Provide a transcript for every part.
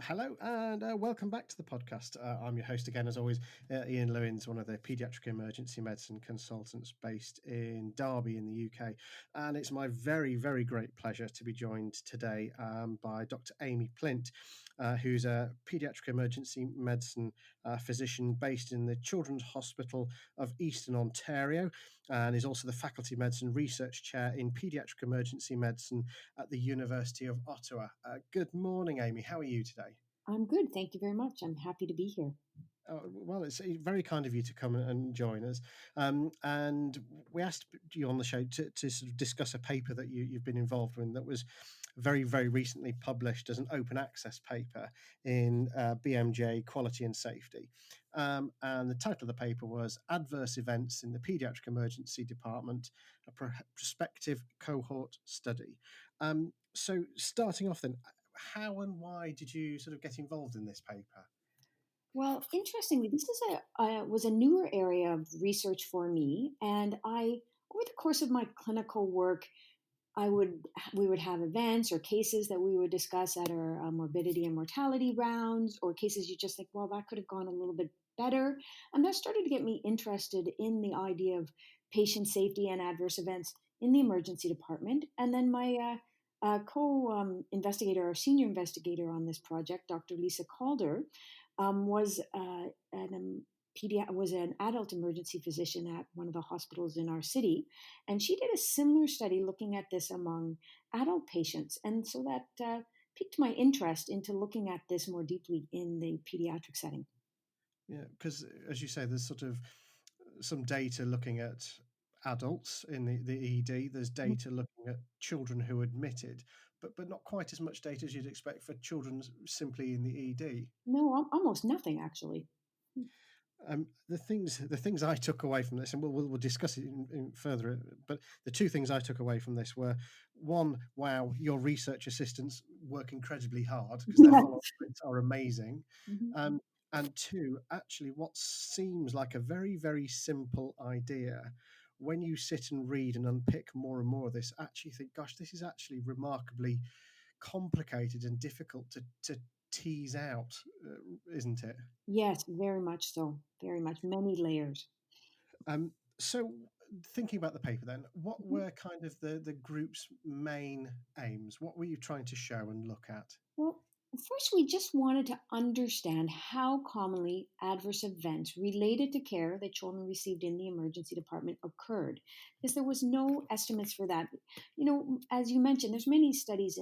Hello and welcome back to the podcast. I'm your host again, as always, Ian Lewins, one of the paediatric emergency medicine consultants based in Derby in the UK. And it's my very, very great pleasure to be joined today by Dr Amy Plint, who's a paediatric emergency medicine physician based in the Children's Hospital of Eastern Ontario, and is also the Faculty Medicine Research Chair in Paediatric Emergency Medicine at the University of Ottawa. Good morning, Amy. How are you today? I'm good. Thank you very much. I'm happy to be here. Well, it's very kind of you to come and join us. And we asked you on the show to sort of discuss a paper that you've been involved in that was very, very recently published as an open access paper in BMJ Quality and Safety. And the title of the paper was Adverse Events in the Pediatric Emergency Department, a Prospective Cohort Study. So starting off then, how and why did you sort of get involved in this paper? Well, interestingly, this is was a newer area of research for me, and over the course of my clinical work, we would have events or cases that we would discuss at our morbidity and mortality rounds, or cases you just think, well, that could have gone a little bit better, and that started to get me interested in the idea of patient safety and adverse events in the emergency department. And then my co-investigator or senior investigator on this project, Dr. Lisa Calder, was was an adult emergency physician at one of the hospitals in our city, and she did a similar study looking at this among adult patients, and so that piqued my interest into looking at this more deeply in the pediatric setting. Yeah, because as you say, there's sort of some data looking at adults in the ED. There's data looking at children who are admitted, but not quite as much data as you'd expect for children simply in the ED. No, almost nothing actually. The things I took away from this, and we'll discuss it in further. But the two things I took away from this were: one, wow, your research assistants work incredibly hard because their follow-up Yes. rates are amazing. Mhm. Um, and two, actually, what seems like a very, very simple idea, when you sit and read and unpick more and more of this, actually think, gosh, this is actually remarkably complicated and difficult to tease out, isn't it? Yes, very much so. Very much. Many layers. So thinking about the paper then, what Mhm. were kind of the group's main aims? What were you trying to show and look at? Well, first, we just wanted to understand how commonly adverse events related to care that children received in the emergency department occurred, because there was no estimates for that. As you mentioned, there's many studies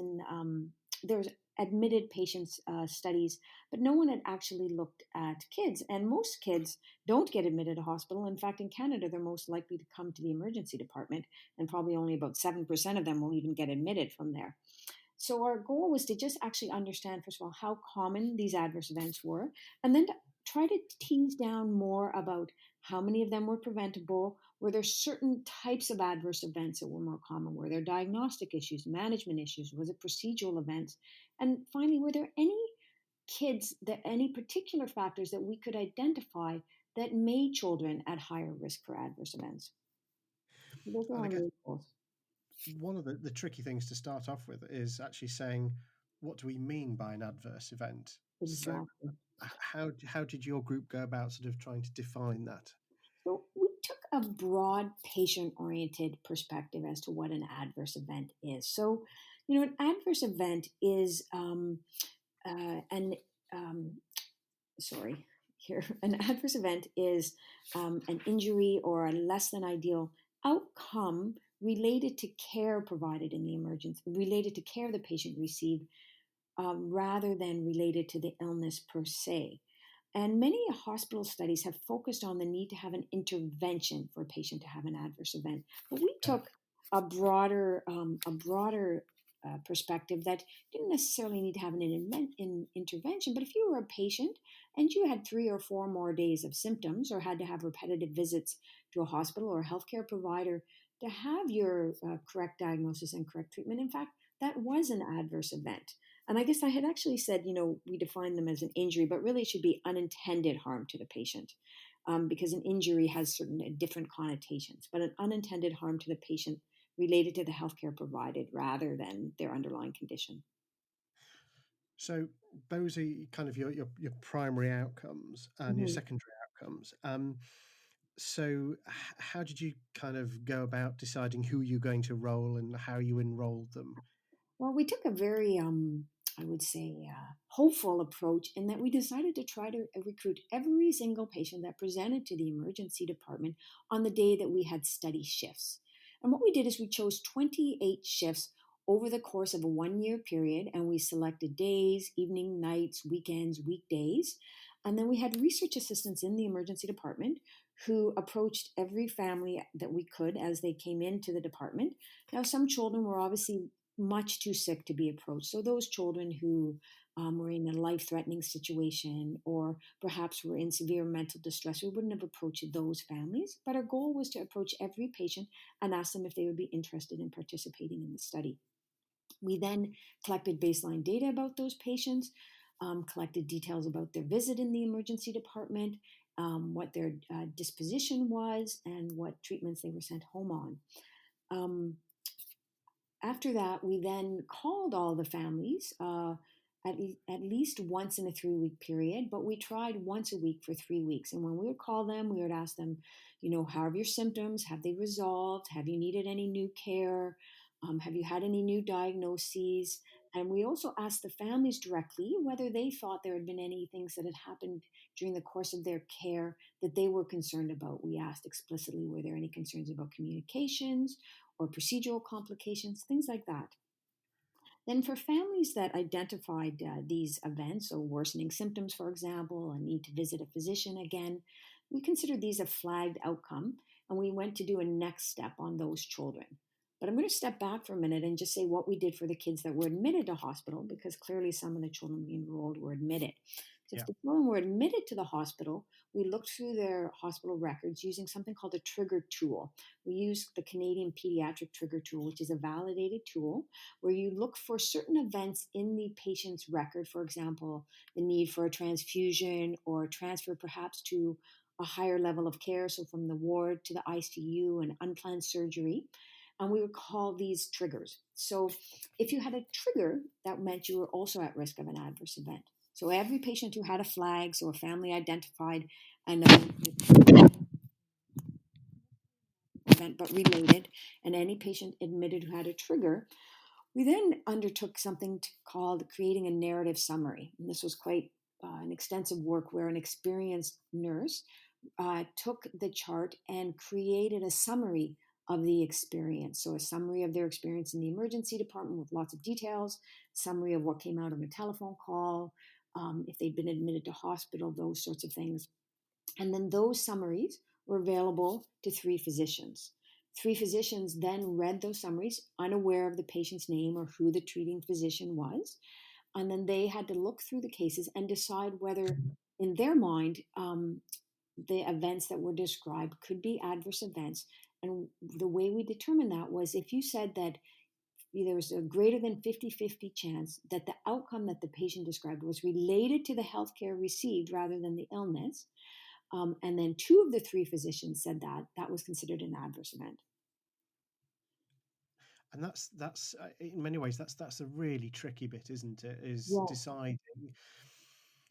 there's admitted patients studies, but no one had actually looked at kids. And most kids don't get admitted to hospital. In fact, in Canada, they're most likely to come to the emergency department, and probably only about 7% of them will even get admitted from there. So our goal was to just actually understand, first of all, how common these adverse events were, and then to try to tease down more about how many of them were preventable. Were there certain types of adverse events that were more common? Were there diagnostic issues, management issues? Was it procedural events? And finally, were there any particular factors that we could identify that made children at higher risk for adverse events? So those are And I our guess main goals. one of the tricky things to start off with is actually saying, what do we mean by an adverse event? So Exactly. how did your group go about sort of trying to define that? So we took a broad patient oriented perspective as to what an adverse event is. So, an adverse event is an sorry here an adverse event is an injury or a less than ideal outcome related to care provided in the emergency, related to care the patient received, rather than related to the illness per se. And many hospital studies have focused on the need to have an intervention for a patient to have an adverse event. But we Yeah. took a broader perspective that didn't necessarily need to have an intervention. But if you were a patient and you had 3 or 4 more days of symptoms, or had to have repetitive visits to a hospital or a healthcare provider to have your correct diagnosis and correct treatment, in fact, that was an adverse event. And I guess I had actually said, we define them as an injury, but really it should be unintended harm to the patient, because an injury has certain different connotations, but an unintended harm to the patient related to the healthcare provided rather than their underlying condition. So those are kind of your primary outcomes and your Mhm. secondary outcomes. So how did you kind of go about deciding who you're going to roll and how you enrolled them? Well, we took a very, I would say, hopeful approach in that we decided to try to recruit every single patient that presented to the emergency department on the day that we had study shifts. And what we did is we chose 28 shifts over the course of a 1 year period, and we selected days, evening, nights, weekends, weekdays. And then we had research assistants in the emergency department who approached every family that we could as they came into the department. Now, some children were obviously much too sick to be approached. So those children who were in a life-threatening situation or perhaps were in severe mental distress, we wouldn't have approached those families. But our goal was to approach every patient and ask them if they would be interested in participating in the study. We then collected baseline data about those patients, collected details about their visit in the emergency department, what their disposition was, and what treatments they were sent home on. Um, After that, we then called all the families at least once in a 3 week period, but we tried once a week for 3 weeks. And when we would call them, we would ask them, how are your symptoms? Have they resolved? Have you needed any new care? Have you had any new diagnoses? And we also asked the families directly whether they thought there had been any things that had happened during the course of their care that they were concerned about. We asked explicitly, were there any concerns about communications or procedural complications, things like that. Then, for families that identified these events, so worsening symptoms, for example, a need to visit a physician again, we considered these a flagged outcome, and we went to do a next step on those children. But I'm going to step back for a minute and just say what we did for the kids that were admitted to hospital, because clearly some of the children we enrolled were admitted. So, if Yeah. the children were admitted to the hospital, we looked through their hospital records using something called a trigger tool. We used the Canadian Pediatric Trigger Tool, which is a validated tool where you look for certain events in the patient's record, for example, the need for a transfusion or transfer perhaps to a higher level of care, so from the ward to the ICU and unplanned surgery. And we would call these triggers. So if you had a trigger, that meant you were also at risk of an adverse event. So every patient who had a flag, so a family identified an event but related, and any patient admitted who had a trigger, we then undertook something called creating a narrative summary. And this was quite an extensive work where an experienced nurse took the chart and created a summary of the experience. So, a summary of their experience in the emergency department with lots of details, summary of what came out of a telephone call, if they'd been admitted to hospital, those sorts of things. And then those summaries were available to three physicians. Three physicians then read those summaries, unaware of the patient's name or who the treating physician was. And then they had to look through the cases and decide whether, in their mind, the events that were described could be adverse events. And the way we determined that was if you said that there was a greater than 50-50 chance that the outcome that the patient described was related to the healthcare received rather than the illness, and then two of the three physicians said that that was considered an adverse event. And that's in many ways that's a really tricky bit, isn't it? Is Yeah, deciding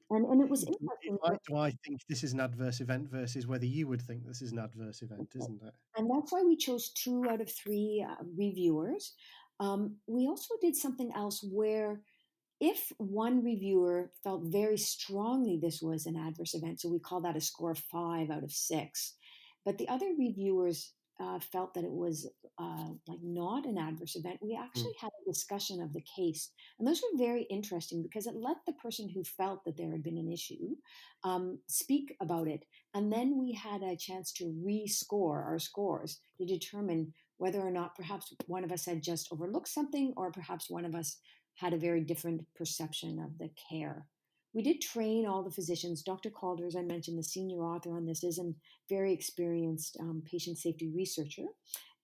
and it was if interesting. do I think this is an adverse event versus whether you would think this is an adverse event, isn't it? And that's why we chose two out of three reviewers. We also did something else where if one reviewer felt very strongly this was an adverse event, so we call that a score of 5 out of 6, but the other reviewers felt that it was like not an adverse event, we Mm. actually had a discussion of the case. And those were very interesting because it let the person who felt that there had been an issue speak about it. And then we had a chance to rescore our scores to determine whether or not perhaps one of us had just overlooked something or perhaps one of us had a very different perception of the care. We did train all the physicians. Dr. Calder, as I mentioned, the senior author on this, is a very experienced patient safety researcher.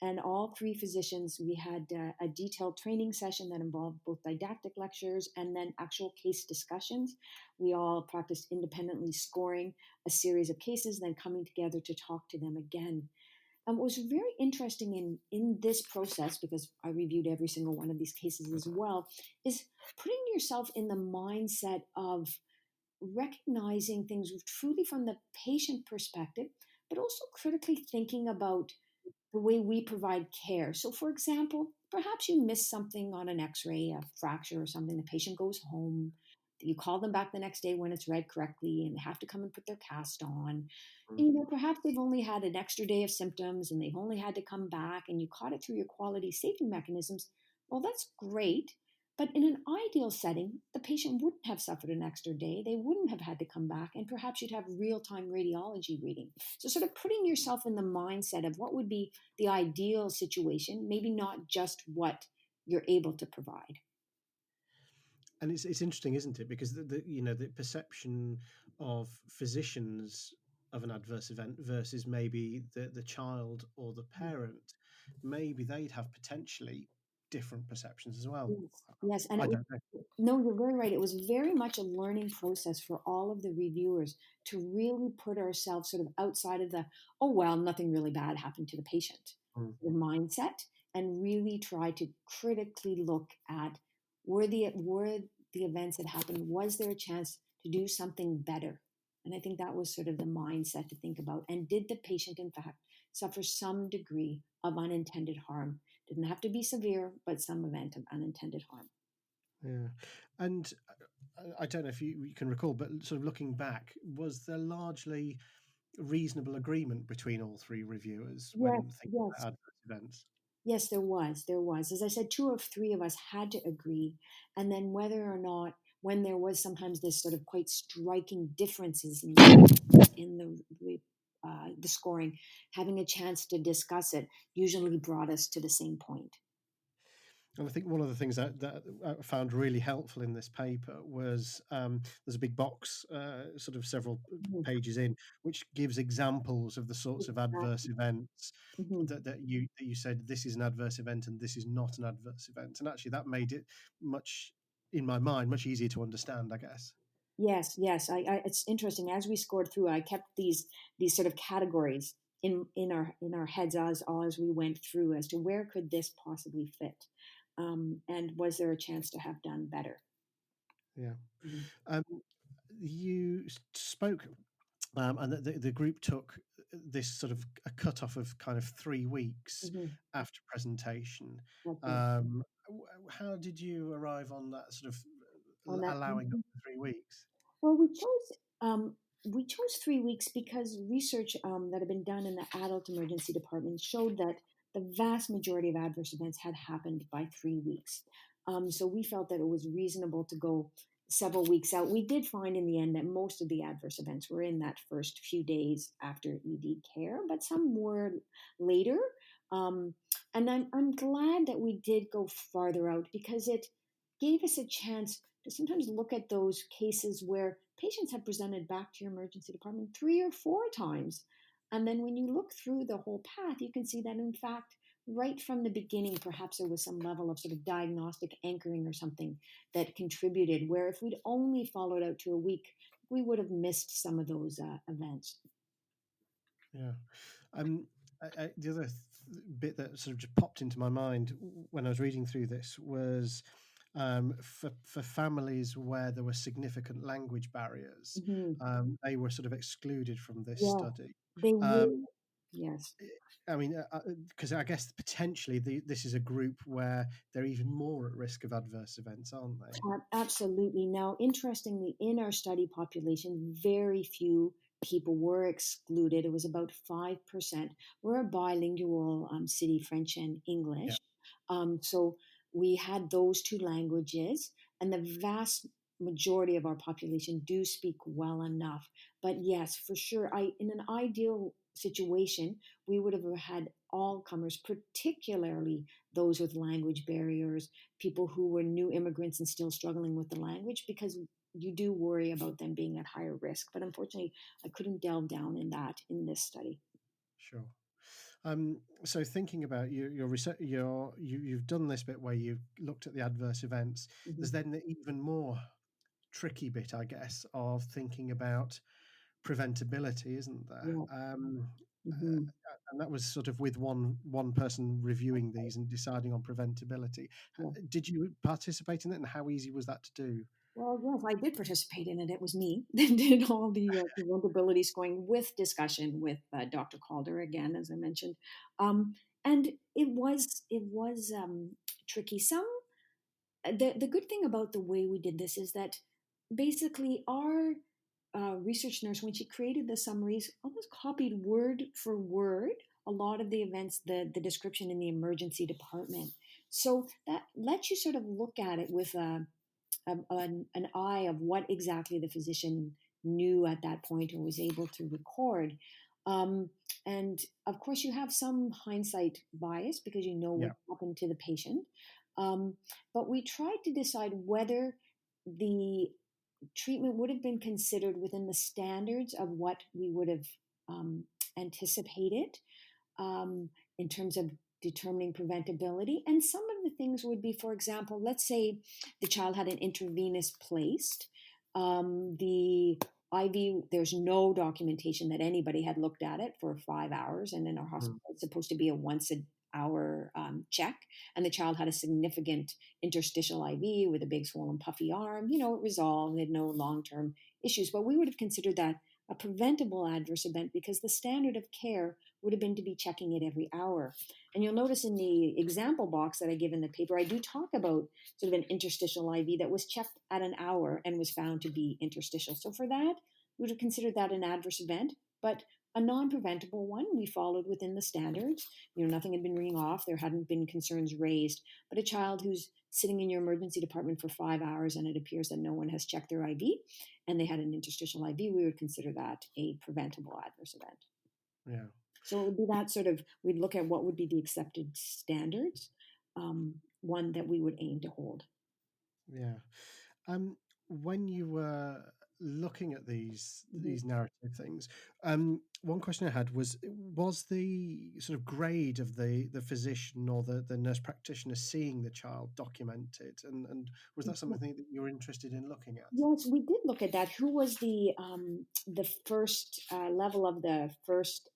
And all three physicians, we had a detailed training session that involved both didactic lectures and then actual case discussions. We all practiced independently scoring a series of cases, then coming together to talk to them again. And what was very interesting in this process, because I reviewed every single one of these cases as well, is putting yourself in the mindset of recognizing things truly from the patient perspective, but also critically thinking about the way we provide care. So, for example, perhaps you miss something on an x ray, a fracture or something, the patient goes home. You call them back the next day when it's read correctly and they have to come and put their cast on. Mm. And, perhaps they've only had an extra day of symptoms and they've only had to come back and you caught it through your quality safety mechanisms. Well, that's great. But in an ideal setting, the patient wouldn't have suffered an extra day. They wouldn't have had to come back, and perhaps you'd have real time radiology reading. So, sort of putting yourself in the mindset of what would be the ideal situation, maybe not just what you're able to provide. And it's interesting, isn't it? Because the perception of physicians of an adverse event versus maybe the child or the Mm. parent, maybe they'd have potentially different perceptions as well. Yes, yes, and I it was, don't know. no, you're very right. It was very much a learning process for all of the reviewers to really put ourselves sort of outside of the, oh well, nothing really bad happened to the patient, Mm. the mindset, and really try to critically look at were the events that happened, was there a chance to do something better? And I think that was sort of the mindset to think about. And did the patient, in fact, suffer some degree of unintended harm? Didn't have to be severe, but some event of unintended harm. Yeah, and I don't know if you can recall, but sort of looking back, was there largely reasonable agreement between all three reviewers Yes, when thinking yes, about adverse events? yes, there was. There was. As I said, two of three of us had to agree. And then whether or not, when there was sometimes this sort of quite striking differences in the scoring, having a chance to discuss it usually brought us to the same point. And I think one of the things that I found really helpful in this paper was there's a big box, sort of several Mhm. pages in, which gives examples of the sorts of adverse Exactly. events Mhm. that you said this is an adverse event and this is not an adverse event, and actually that made it much, in my mind, much easier to understand, I guess. Yes, yes. It's interesting. As we scored through, I kept these sort of categories in our heads as we went through as to where could this possibly fit, and was there a chance to have done better? Yeah. Mhm. Um, you spoke, and the group took this sort of a cut-off of kind of 3 weeks Mhm. after presentation. That's right. How did you arrive on that sort of On that. allowing up to 3 weeks? Well, we chose 3 weeks because research that had been done in the adult emergency department showed that the vast majority of adverse events had happened by 3 weeks. So we felt that it was reasonable to go several weeks out. We did find in the end that most of the adverse events were in that first few days after ED care, but some were later. Um, and I'm glad that we did go farther out because it gave us a chance to sometimes look at those cases where patients have presented back to your emergency department 3 or 4 times. And then when you look through the whole path, you can see that in fact, right from the beginning, perhaps there was some level of sort of diagnostic anchoring or something that contributed, where if we'd only followed out to a week, we would have missed some of those events. Yeah. Um, the other bit that sort of just popped into my mind when I was reading through this was for families where there were significant language barriers, Mhm. they were sort of excluded from this Yeah, study. they Um, will. Yes. I mean, because I guess potentially this is a group where they're even more at risk of adverse events, aren't they? Absolutely. Now, interestingly, in our study population, very few people were excluded. It was about 5%. We're a bilingual city, French and Yeah, English. So we had those two languages, and the vast majority of our population do speak well enough. But yes, for sure, in an ideal situation, we would have had all comers, particularly those with language barriers, people who were new immigrants and still struggling with the language, because you do worry about them being at higher risk. But unfortunately, I couldn't delve down in that in this study. sure. So thinking about your research, you've done this bit where you've looked at the adverse events. Hmm. There's then the even more tricky bit, I guess, of thinking about preventability, isn't there? Yeah. Hmm. and that was sort of with one person reviewing these and deciding on preventability. Yeah. Did you participate in it, and how easy was that to do? Well, yes, I did participate in it. It was me that did all the preventability scoring with discussion with Dr. Calder again, as I mentioned, um, and it was tricky. The good thing about the way we did this is that basically our research nurse, when she created the summaries, almost copied word for word a lot of the events, the description in the emergency department. So that lets you sort of look at it with an eye of what exactly the physician knew at that point or was able to record. Um, and of course, you have some hindsight bias because you know what Yeah. happened to the patient. Um, but we tried to decide whether the treatment would have been considered within the standards of what we would have um, anticipated um, in terms of determining preventability. And some of the things would be, for example, let's say the child had an intravenous placed. The IV, there's no documentation that anybody had looked at it for 5 hours. And in our Mm. hospital, it's supposed to be a once a hour check. And the child had a significant interstitial IV with a big swollen puffy arm. It resolved, they had no long term issues. But we would have considered that a preventable adverse event because the standard of care would have been to be checking it every hour. And you'll notice in the example box that I give in the paper, I do talk about sort of an interstitial IV that was checked at an hour and was found to be interstitial. So for that, we would have considered that an adverse event, but a non-preventable one. We followed within the standards. Nothing had been ringing off. There hadn't been concerns raised. But a child who's sitting in your emergency department for 5 hours and it appears that no one has checked their IV and they had an interstitial IV, we would consider that a preventable adverse event. Yeah. So it would be that sort of, we'd look at what would be the accepted standards, one that we would aim to hold. Yeah. When you were looking at Mm-hmm. these narrative things, one question I had was the sort of grade of the physician or the nurse practitioner seeing the child documented, and was that something that you were interested in looking at? Yes, we did look at that. Who was the first level of the first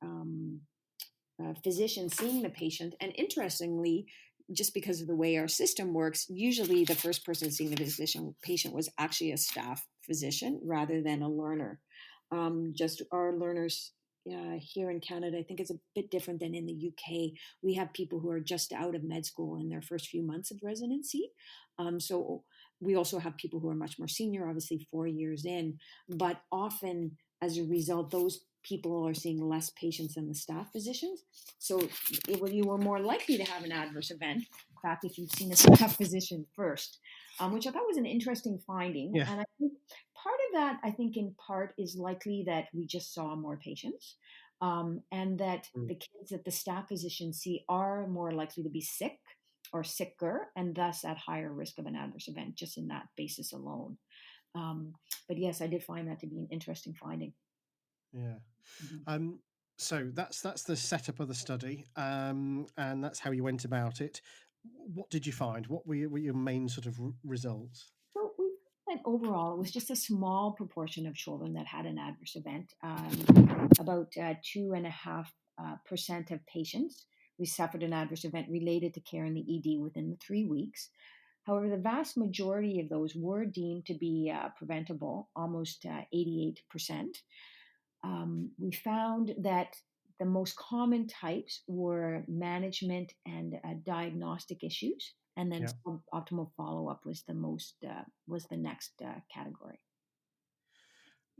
physician seeing the patient? And interestingly, just because of the way our system works, usually the first person seeing the patient was actually a staff physician rather than a learner. Just our learners here in Canada, I think it's a bit different than in the UK. We have people who are just out of med school in their first few months of residency. So we also have people who are much more senior, obviously 4 years in, but often as a result, those people are seeing less patients than the staff physicians. So you were more likely to have an adverse event, in fact, if you've seen a staff physician first, which I thought was an interesting finding. Yeah. And I think part of that, I think in part is likely that we just saw more patients and that Mm. the kids that the staff physicians see are more likely to be sick or sicker and thus at higher risk of an adverse event just in that basis alone. Um, but yes, I did find that to be an interesting finding. Yeah. Mhm. Um, so that's the setup of the study, and that's how you went about it. What did you find? What were your main sort of results? So we found that overall it was just a small proportion of children that had an adverse event. About 2.5% of patients who suffered an adverse event related to care in the ED within the 3 weeks. However, the vast majority of those were deemed to be preventable, almost 88%. We found that the most common types were management and diagnostic issues, and then Yeah. optimal follow up was was the next category.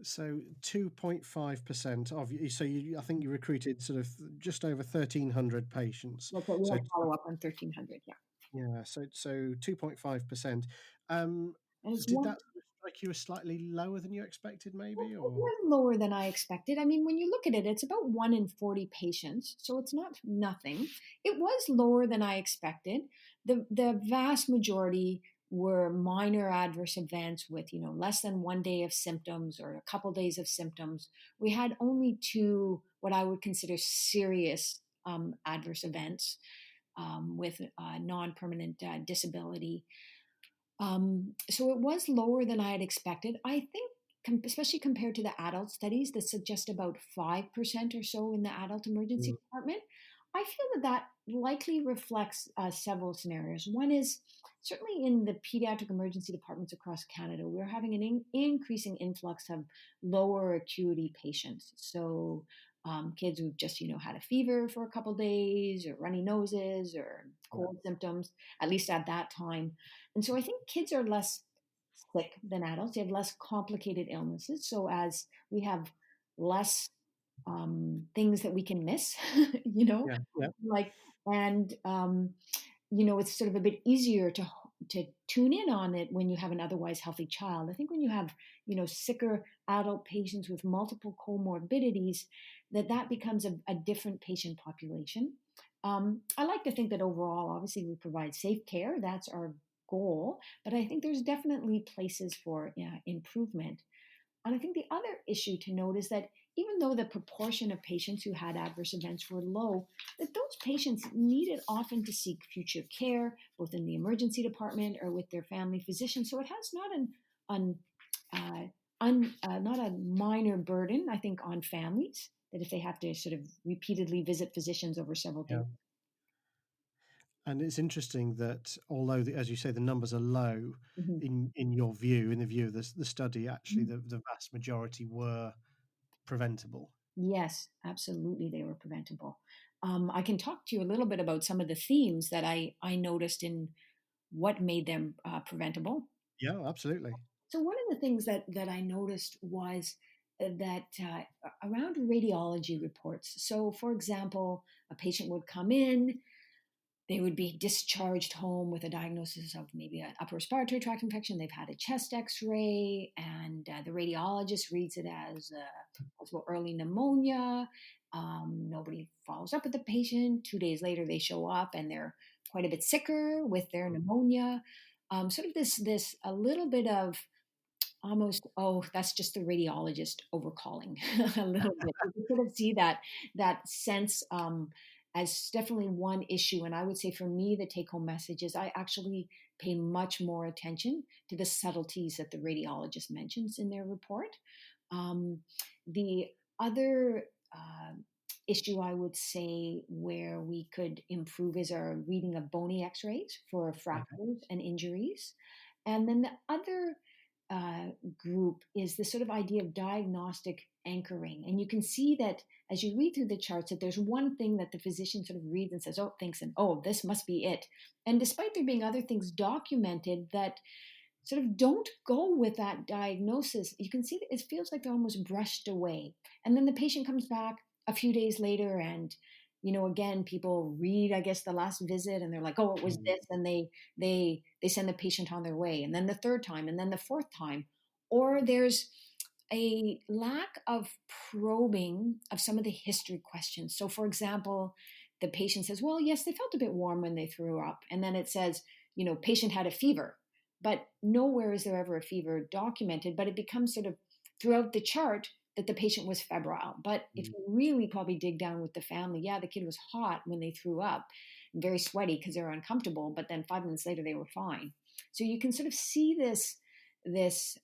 So 2.5% of you. So I think you recruited sort of just over 1,300 patients. That's it. We So had follow up on 1,300. Yeah, yeah. So 2.5%. Um, and it's did one. that strike you as slightly lower than you expected, maybe, It or? was lower than I expected. I mean, when you look at it, it's about 1 in 40 patients, so it's not nothing. It was lower than I expected. The vast majority were minor adverse events with less than 1 day of symptoms or a couple days of symptoms. We had only two what I would consider serious adverse events with non-permanent disability. So it was lower than I had expected. I think especially compared to the adult studies that suggest about 5% or so in the adult emergency Mm. department, I feel that that likely reflects several scenarios. One is certainly in the pediatric emergency departments across Canada, we're having an increasing influx of lower acuity patients. So kids who've just had a fever for a couple days, or runny noses, or Yeah. cold symptoms, at least at that time. And so I think kids are less sick than adults. They have less complicated illnesses. So as we have less things that we can miss, you know, Yeah. Yeah. like, and it's sort of a bit easier to tune in on it when you have an otherwise healthy child. I think when you have sicker adult patients with multiple comorbidities, that becomes a different patient population. I like to think that overall, obviously, we provide safe care. That's our goal. But I think there's definitely places for improvement. And I think the other issue to note is that even though the proportion of patients who had adverse events were low, that those patients needed often to seek future care, both in the emergency department or with their family physician. So it has not an uh, not a minor burden, I think, on families that if they have to sort of repeatedly visit physicians over several Yeah. days. And it's interesting that although, as you say, the numbers are low, Mhm. in your view, in the view of the study, actually, Mhm. the vast majority were preventable. Yes, absolutely, they were preventable. I can talk to you a little bit about some of the themes that I noticed in what made them preventable. Yeah, absolutely. So one of the things that I noticed was that around radiology reports. So, for example, a patient would come in, they would be discharged home with a diagnosis of maybe an upper respiratory tract infection. They've had a chest X-ray, and the radiologist reads it as possible early pneumonia. Nobody follows up with the patient. 2 days later, they show up and they're quite a bit sicker with their Mm. pneumonia. Sort of this a little bit of almost, oh, that's just the radiologist overcalling a little bit. You can sort of see that sense as definitely one issue. And I would say for me, the take home message is I actually pay much more attention to the subtleties that the radiologist mentions in their report. Um, the other issue I would say where we could improve is our reading of bony x-rays for Okay. fractures and injuries. And then the other uh, group is this sort of idea of diagnostic anchoring. And you can see that as you read through the charts, that there's one thing that the physician sort of reads and says, oh, thinks, and oh, this must be it. And despite there being other things documented that sort of don't go with that diagnosis, you can see that it feels like they're almost brushed away. And then the patient comes back a few days later and again, people read, I guess, the last visit and they're like, oh, it was Mm. this, and they send the patient on their way, and then the third time, and then the fourth time. Or there's a lack of probing of some of the history questions. So for example, the patient says, well, yes, they felt a bit warm when they threw up, and then it says, patient had a fever, but nowhere is there ever a fever documented, but it becomes sort of throughout the chart that the patient was febrile. But if Mm. you really probably dig down with the family, yeah, the kid was hot when they threw up, very sweaty because they were uncomfortable, but then 5 minutes later they were fine. So you can sort of see this,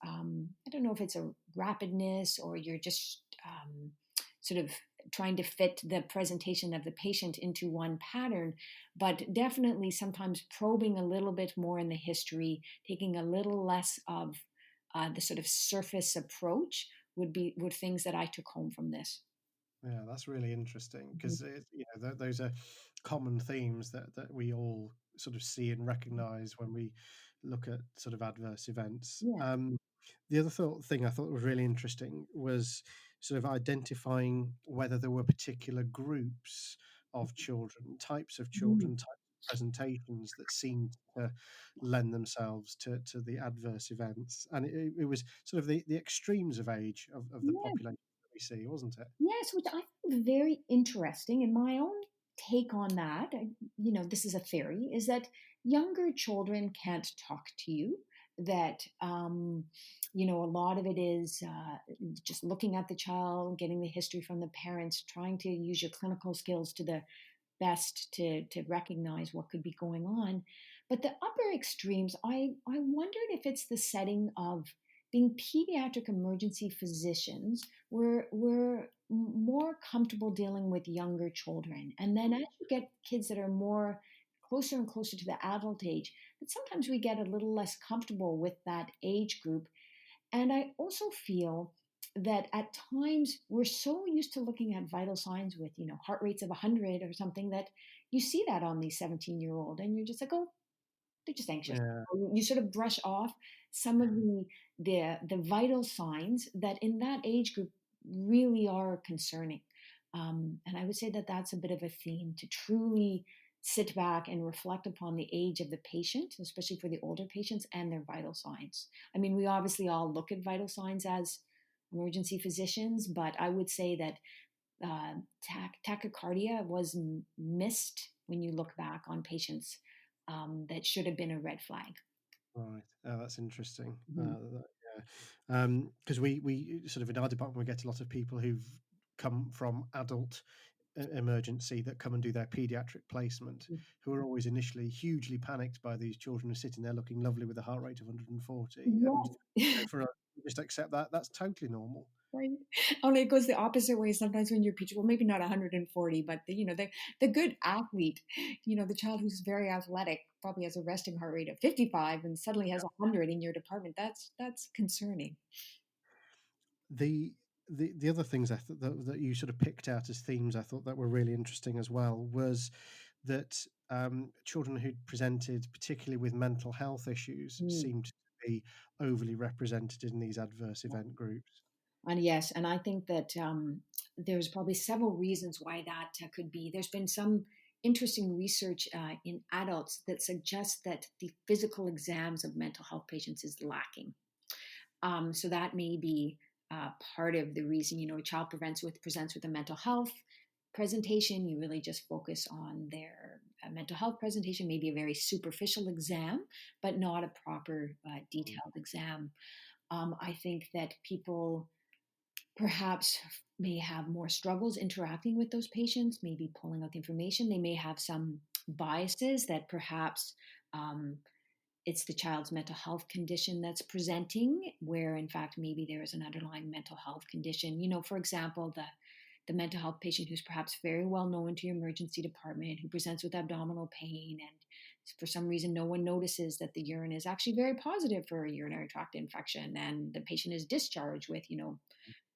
I don't know if it's a rapidness or you're just sort of trying to fit the presentation of the patient into one pattern, but definitely sometimes probing a little bit more in the history, taking a little less of the sort of surface approach would things that I took home from this. Yeah, that's really interesting Mhm. because those are common themes that we all sort of see and recognize when we look at sort of adverse events. Yeah. The other thing I thought was really interesting was sort of identifying whether there were particular groups of children, types of Mhm. children, types of presentations that seemed to lend themselves to the adverse events. And it was sort of the extremes of age of the Yeah. population that we see, wasn't it? Yes, which I find very interesting. And my own take on that, this is a theory, is that younger children can't talk to you. That, a lot of it is just looking at the child, getting the history from the parents, trying to use your clinical skills to the best to recognize what could be going on. But the upper extremes, I wondered if it's the setting of being pediatric emergency physicians, we're more comfortable dealing with younger children. And then as you get kids that are more closer and closer to the adult age, that sometimes we get a little less comfortable with that age group. And I also feel that at times we're so used to looking at vital signs with, heart rates of 100 or something, that you see that on these 17-year-old and you're just like, oh, they're just anxious. Yeah. You sort of brush off some of the vital signs that in that age group really are concerning. And I would say that that's a bit of a theme to truly sit back and reflect upon the age of the patient, especially for the older patients, and their vital signs. I mean, we obviously all look at vital signs as emergency physicians, but I would say that tachycardia was missed when you look back on patients that should have been a red flag. Right. Oh, that's interesting. Mhm. Yeah. Because we sort of in our department we get a lot of people who've come from adult emergency that come and do their pediatric placement, who are always initially hugely panicked by these children who are sitting there looking lovely with a heart rate of 140, and Yes. for us, we just accept that that's totally normal. Right. Only it goes the opposite way sometimes when you're well, maybe not 140, but the good athlete, the child who's very athletic probably has a resting heart rate of 55 and suddenly has 100 in your department. That's concerning. The the other things I thought that you sort of picked out as themes I thought that were really interesting as well was that children who'd presented, particularly with mental health issues, Mm. seemed to be overly represented in these adverse event groups. And yes, and I think that there's probably several reasons why that could be. There's been some interesting research in adults that suggests that the physical exams of mental health patients is lacking. So that may be part of the reason. A child presents with a mental health presentation. You really just focus on their mental health presentation, maybe a very superficial exam, but not a proper detailed exam. I think that people perhaps may have more struggles interacting with those patients, maybe pulling out the information. They may have some biases that perhaps it's the child's mental health condition that's presenting, where in fact maybe there is an underlying mental health condition. For example, the mental health patient who's perhaps very well known to your emergency department, who presents with abdominal pain, and for some reason no one notices that the urine is actually very positive for a urinary tract infection, and the patient is discharged with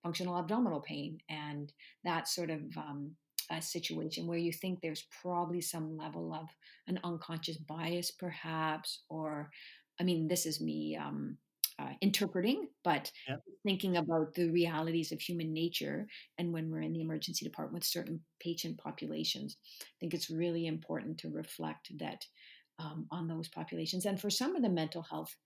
functional abdominal pain, and that sort of a situation where you think there's probably some level of an unconscious bias, perhaps, or I mean, this is me interpreting, but Yeah. thinking about the realities of human nature. And when we're in the emergency department with certain patient populations, I think it's really important to reflect that on those populations. And for some of the mental health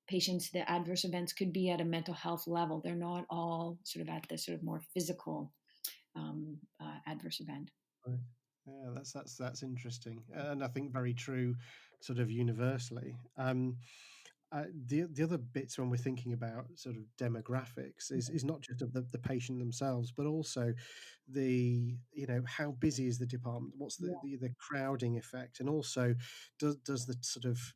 patients, the adverse events could be at a mental health level. They're not all sort of at the sort of more physical adverse event. Right. Yeah, that's interesting, and I think very true, sort of universally. The other bits when we're thinking about sort of demographics is not just of the patient themselves, but also the how busy is the department, what's the crowding effect, and also does the sort of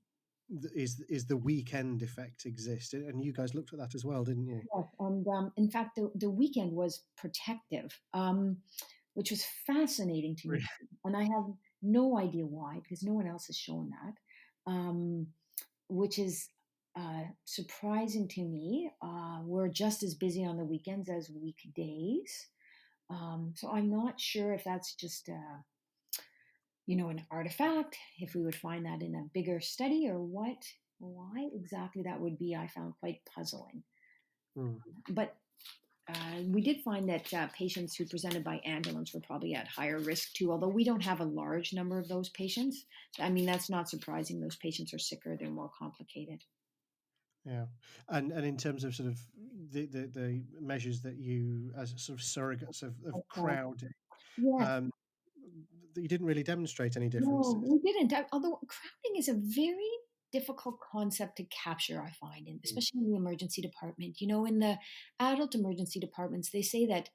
is the weekend effect exist? And you guys looked at that as well, didn't you? Yes, and in fact, the weekend was protective, which was fascinating to me, Really? and I have no idea why, because no one else has shown that, which is surprising to me. We're just as busy on the weekends as weekdays, so I'm not sure if that's just an artifact, if we would find that in a bigger study or what. Why exactly that would be, I found quite puzzling. Hmm. But we did find that patients who presented by ambulance were probably at higher risk too, although we don't have a large number of those patients. I mean, that's not surprising. Those patients are sicker, they're more complicated. Yeah, and in terms of sort of the measures that you as sort of surrogates of Okay. crowding, Yes. um, you didn't really demonstrate any No, differences. we didn't. Although crowding is a very difficult concept to capture, I find, Mm. especially in the emergency department. In the adult emergency departments, they say that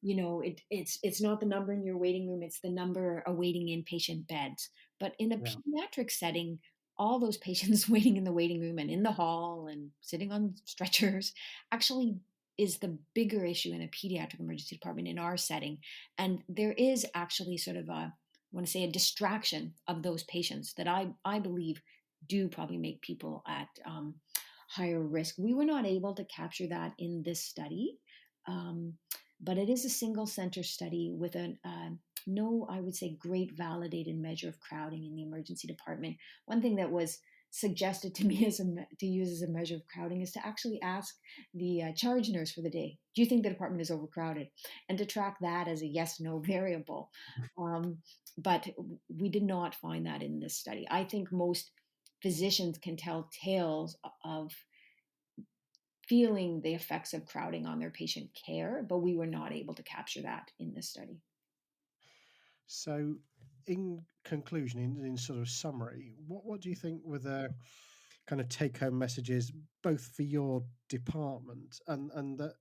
it's not the number in your waiting room, it's the number awaiting inpatient beds. But in a Yeah, pediatric setting, all those patients waiting in the waiting room and in the hall and sitting on stretchers actually is the bigger issue in a pediatric emergency department in our setting. And there is actually sort of a, I want to say, a distraction of those patients that I believe do probably make people at higher risk. We were not able to capture that in this study, um, but it is a single center study with no, I would say, great validated measure of crowding in the emergency department. One thing that was suggested to me to use as a measure of crowding is to actually ask the charge nurse for the day, do you think the department is overcrowded? And to track that as a yes no variable. Um, but we did not find that in this study. I think most physicians can tell tales of feeling the effects of crowding on their patient care, but we were not able to capture that in this study. So, in conclusion, in sort of summary, what do you think were the kind of take home messages, both for your department and that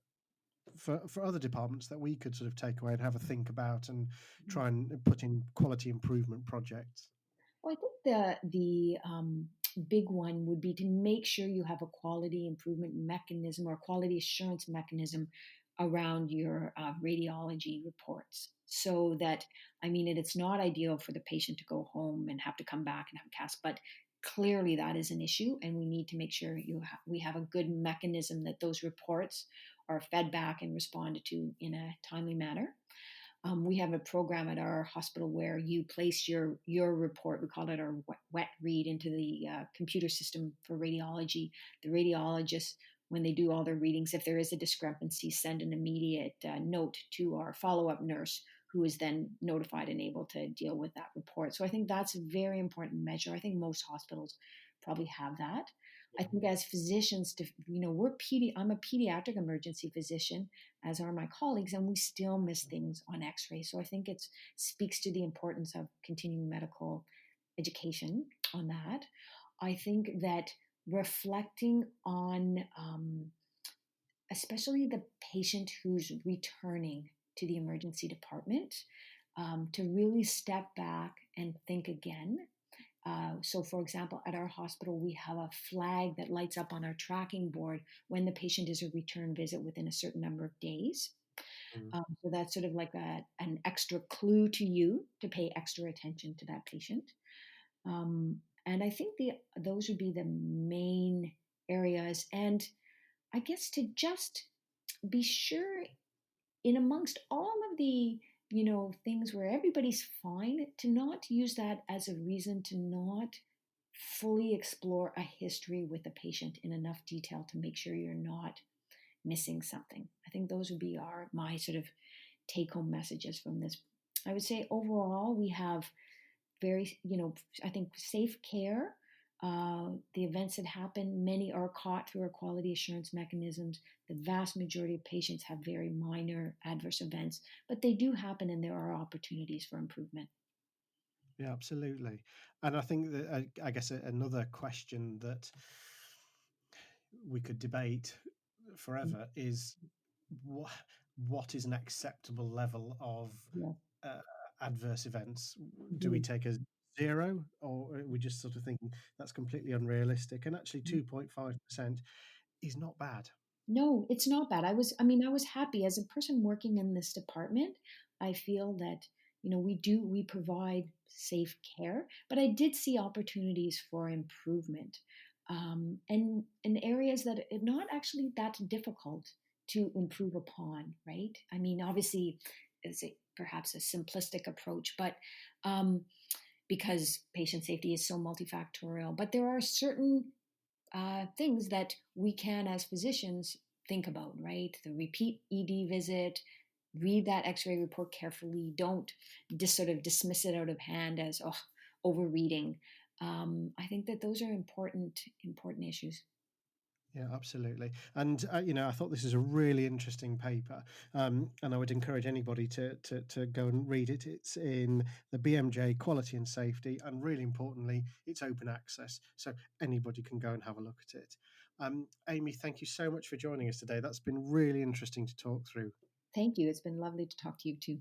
for other departments that we could sort of take away and have a think about and try and put in quality improvement projects? Well, I think the big one would be to make sure you have a quality improvement mechanism or quality assurance mechanism around your radiology reports. So that, I mean, it's not ideal for the patient to go home and have to come back and have a cast, but clearly that is an issue, and we need to make sure we have a good mechanism that those reports are fed back and responded to in a timely manner. We have a program at our hospital where you place your report. We call it our wet read into the computer system for radiology. The radiologists, when they do all their readings, if there is a discrepancy, send an immediate note to our follow-up nurse, who is then notified and able to deal with that report. So I think that's a very important measure. I think most hospitals probably have that. I think as physicians, I'm a pediatric emergency physician, as are my colleagues, and we still miss things on X-ray. So I think it speaks to the importance of continuing medical education on that. I think that reflecting on, especially the patient who's returning to the emergency department, to really step back and think again. So, for example, at our hospital, we have a flag that lights up on our tracking board when the patient is a return visit within a certain number of days. Mm. So that's sort of like an extra clue to you to pay extra attention to that patient. And I think those would be the main areas. And I guess to just be sure, in amongst all of the things where everybody's fine, to not use that as a reason to not fully explore a history with the patient in enough detail to make sure you're not missing something. I think those would be my sort of take home messages from this. I would say overall we have very, I think safe care. The events that happen, many are caught through our quality assurance mechanisms. The vast majority of patients have very minor adverse events, but they do happen and there are opportunities for improvement. Yeah, absolutely. And I think that I guess another question that we could debate forever is what what is an acceptable level of Yeah. uh, adverse events? Do we Mhm. take as zero, or are we just sort of thinking that's completely unrealistic? And actually, 2.5% is not bad. No, it's not bad. I was happy as a person working in this department. I feel that, we provide safe care, but I did see opportunities for improvement, and in areas that are not actually that difficult to improve upon, right? I mean, obviously, it's perhaps a simplistic approach, but because patient safety is so multifactorial, but there are certain things that we can, as physicians, think about, right? The repeat ED visit, read that x ray report carefully. Don't just sort of dismiss it out of hand as, oh, overreading. I think that those are important issues. Yeah, absolutely. And I thought this is a really interesting paper, and I would encourage anybody to go and read it. It's in the BMJ Quality and Safety, and really importantly, it's open access, so anybody can go and have a look at it. Amy, thank you so much for joining us today. That's been really interesting to talk through. Thank you. It's been lovely to talk to you too.